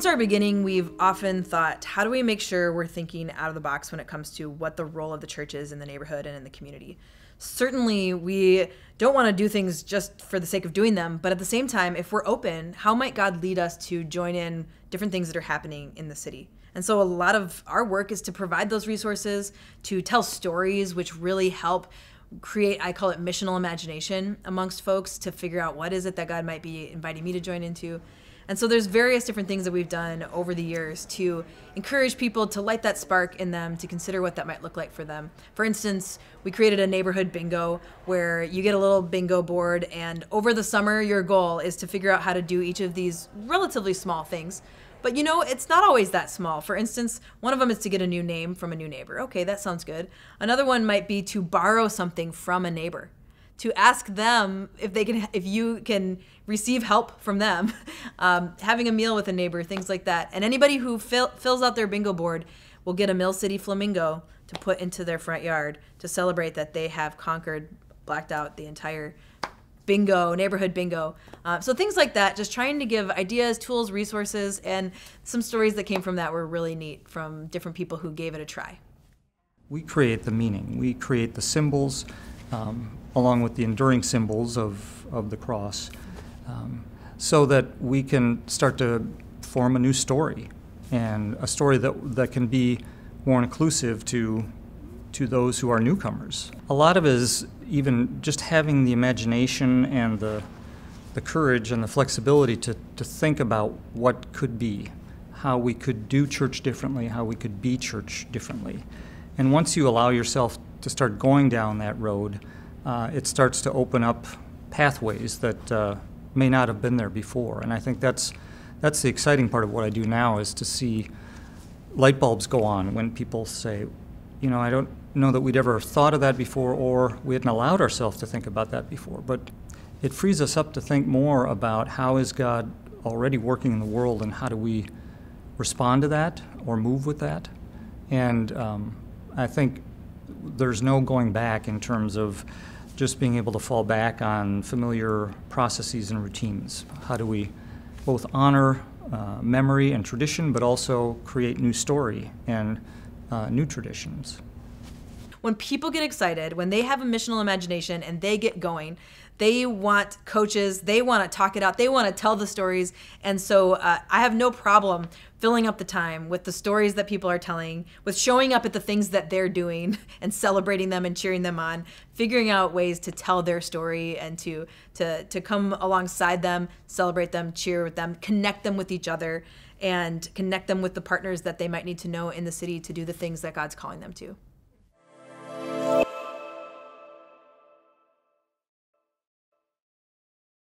Since our beginning, we've often thought, how do we make sure we're thinking out of the box when it comes to what the role of the church is in the neighborhood and in the community? Certainly, we don't want to do things just for the sake of doing them, but at the same time, if we're open, how might God lead us to join in different things that are happening in the city? And so a lot of our work is to provide those resources, to tell stories which really help create, I call it missional imagination amongst folks to figure out what is it that God might be inviting me to join into. And so there's various different things that we've done over the years to encourage people to light that spark in them, to consider what that might look like for them. For instance, we created a neighborhood bingo where you get a little bingo board, and over the summer, your goal is to figure out how to do each of these relatively small things. But you know, it's not always that small. For instance, one of them is to get a new name from a new neighbor. Okay, that sounds good. Another one might be to borrow something from a neighbor, to ask them if you can receive help from them, having a meal with a neighbor, things like that. And anybody who fills out their bingo board will get a Mill City flamingo to put into their front yard to celebrate that they have blacked out the entire neighborhood bingo. So things like that, just trying to give ideas, tools, resources, and some stories that came from that were really neat from different people who gave it a try. We create the meaning. We create the symbols, along with the enduring symbols of the cross, so that we can start to form a new story, and a story that can be more inclusive to those who are newcomers. A lot of it is even just having the imagination and the courage and the flexibility to think about what could be, how we could do church differently, how we could be church differently. And once you allow yourself to start going down that road, it starts to open up pathways that may not have been there before. And I think that's the exciting part of what I do now, is to see light bulbs go on when people say, you know, I don't know that we'd ever thought of that before, or we hadn't allowed ourselves to think about that before. But it frees us up to think more about how is God already working in the world, and how do we respond to that or move with that. And I think there's no going back in terms of just being able to fall back on familiar processes and routines. How do we both honor memory and tradition, but also create new story and new traditions? When people get excited, when they have a missional imagination and they get going, they want coaches, they want to talk it out, they want to tell the stories. And so I have no problem filling up the time with the stories that people are telling, with showing up at the things that they're doing and celebrating them and cheering them on, figuring out ways to tell their story and to come alongside them, celebrate them, cheer with them, connect them with each other, and connect them with the partners that they might need to know in the city to do the things that God's calling them to.